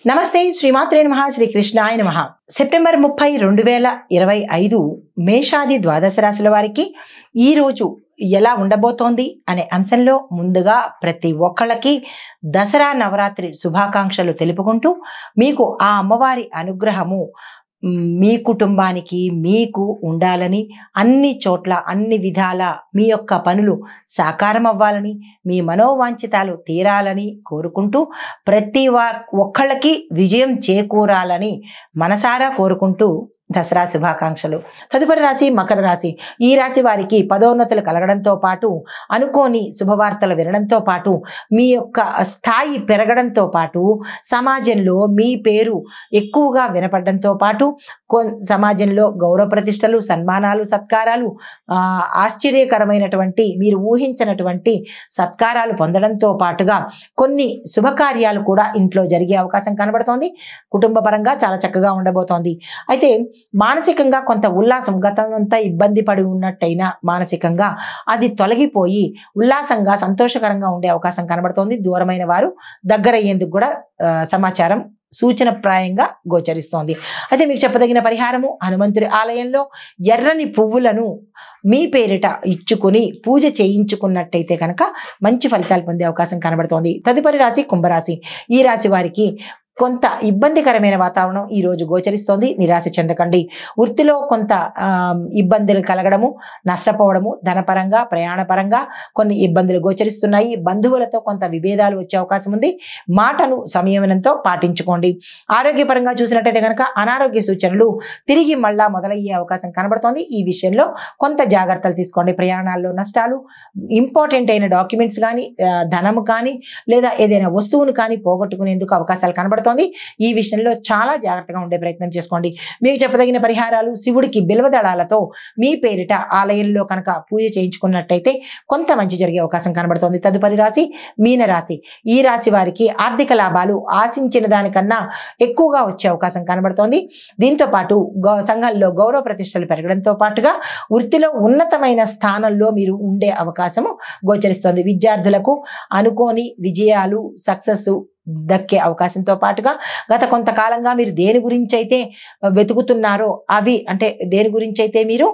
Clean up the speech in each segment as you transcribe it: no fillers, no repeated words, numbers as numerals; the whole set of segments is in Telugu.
నమస్తే శ్రీమాత్రే నమః శ్రీ కృష్ణాయ నమః. సెప్టెంబర్ 30, 2025 మేషాది ద్వాదశ రాశుల వారికి ఈ రోజు ఎలా ఉండబోతోంది అనే అంశంలో ముందుగా ప్రతి ఒక్కళ్ళకి దసరా నవరాత్రి శుభాకాంక్షలు తెలుపుకుంటూ మీకు ఆ అమ్మవారి అనుగ్రహము మీ కుటుంబానికి మీకు ఉండాలని, అన్ని చోట్ల అన్ని విధాల మీ యొక్క పనులు సాకారం అవ్వాలని, మీ మనోవాంఛితాలు తీరాలని కోరుకుంటూ ప్రతి ఒక్కళ్ళకి విజయం చేకూరాలని మనసారా కోరుకుంటూ దసరా శుభాకాంక్షలు. తదుపరి రాశి మకర రాశి. ఈ రాశి వారికి పదోన్నతులు కలగడంతో పాటు, అనుకోని శుభవార్తలు వినడంతో పాటు, మీ యొక్క స్థాయి పెరగడంతో పాటు, సమాజంలో మీ పేరు ఎక్కువగా వినపడడంతో పాటు, సమాజంలో గౌరవ ప్రతిష్టలు, సన్మానాలు, సత్కారాలు, ఆశ్చర్యకరమైనటువంటి మీరు ఊహించినటువంటి సత్కారాలు పొందడంతో పాటుగా కొన్ని శుభకార్యాలు కూడా ఇంట్లో జరిగే అవకాశం కనబడుతోంది. కుటుంబ పరంగా చాలా చక్కగా ఉండబోతోంది. అయితే మానసికంగా కొంత ఉల్లాసం, గతమంతా ఇబ్బంది పడి ఉన్నట్టయినా మానసికంగా అది తొలగిపోయి ఉల్లాసంగా సంతోషకరంగా ఉండే అవకాశం కనబడుతోంది. దూరమైన వారు దగ్గర అయ్యేందుకు కూడా సమాచారం సూచనప్రాయంగా గోచరిస్తోంది. అయితే మీకు చెప్పదగిన పరిహారము, హనుమంతుడి ఆలయంలో ఎర్రని పువ్వులను మీ పేరిట ఇచ్చుకుని పూజ చేయించుకున్నట్టయితే కనుక మంచి ఫలితాలు పొందే అవకాశం కనబడుతోంది. తదుపరి రాశి కుంభరాశి. ఈ రాశి వారికి కొంత ఇబ్బందికరమైన వాతావరణం ఈ రోజు గోచరిస్తోంది. నిరాశ చెందకండి. వృత్తిలో కొంత ఇబ్బందులు కలగడము, నష్టపోవడము, ధనపరంగా ప్రయాణపరంగా కొన్ని ఇబ్బందులు గోచరిస్తున్నాయి. బంధువులతో కొంత విభేదాలు వచ్చే అవకాశం ఉంది. మాటను సంయమనంతో పాటించుకోండి. ఆరోగ్యపరంగా చూసినట్టయితే కనుక అనారోగ్య సూచనలు తిరిగి మళ్ళా మొదలయ్యే అవకాశం కనబడుతోంది. ఈ విషయంలో కొంత జాగ్రత్తలు తీసుకోండి. ప్రయాణాల్లో నష్టాలు, ఇంపార్టెంట్ అయిన డాక్యుమెంట్స్ కానీ, ధనము కానీ, లేదా ఏదైనా వస్తువును కానీ పోగొట్టుకునేందుకు అవకాశాలు కనబడుతోంది. ఈ విషయంలో చాలా జాగ్రత్తగా ఉండే ప్రయత్నం చేసుకోండి. మీకు చెప్పదగిన పరిహారాలు, శివుడికి బిల్వదళాలతో మీ పేరిట ఆలయంలో కనుక పూజ చేయించుకున్నట్టయితే కొంత మంచి జరిగే అవకాశం కనబడుతోంది. తదుపరి రాశి మీనరాశి. ఈ రాశి వారికి ఆర్థిక లాభాలు ఆశించిన దానికన్నా ఎక్కువగా వచ్చే అవకాశం కనబడుతోంది. దీంతో పాటు సంఘంలో గౌరవ ప్రతిష్టలు పెరగడంతో పాటుగా వృత్తిలో ఉన్నతమైన స్థానంలో మీరు ఉండే అవకాశము గోచరిస్తోంది. విద్యార్థులకు అనుకోని విజయాలు, సక్సెస్ దక్కే అవకాశంతో పాటుగా గత కొంతకాలంగా మీరు దేని గురించి అయితే వెతుకుతున్నారో అవి, అంటే దేని గురించి అయితే మీరు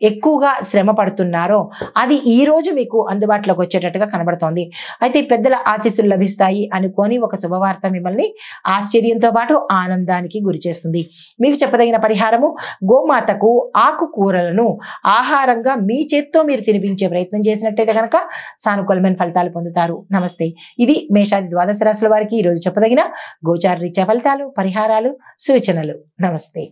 ఎక్కువగా శ్రమ పడుతున్నారో అది ఈ రోజు మీకు అందుబాటులోకి వచ్చేటట్టుగా కనబడుతోంది. అయితే పెద్దల ఆశీస్సులు లభిస్తాయి అనుకొని ఒక శుభవార్త మిమ్మల్ని ఆశ్చర్యంతో పాటు ఆనందానికి గురి చేస్తుంది. మీకు చెప్పదగిన పరిహారము, గోమాతకు ఆకుకూరలను ఆహారంగా మీ చేత్తో మీరు తినిపించే ప్రయత్నం చేసినట్టయితే కనుక సానుకూలమైన ఫలితాలు పొందుతారు. నమస్తే. ఇది మేషాది ద్వాదశ రాశుల వారికి ఈరోజు చెప్పదగిన గోచార రీత్యా ఫలితాలు, పరిహారాలు, సూచనలు. నమస్తే.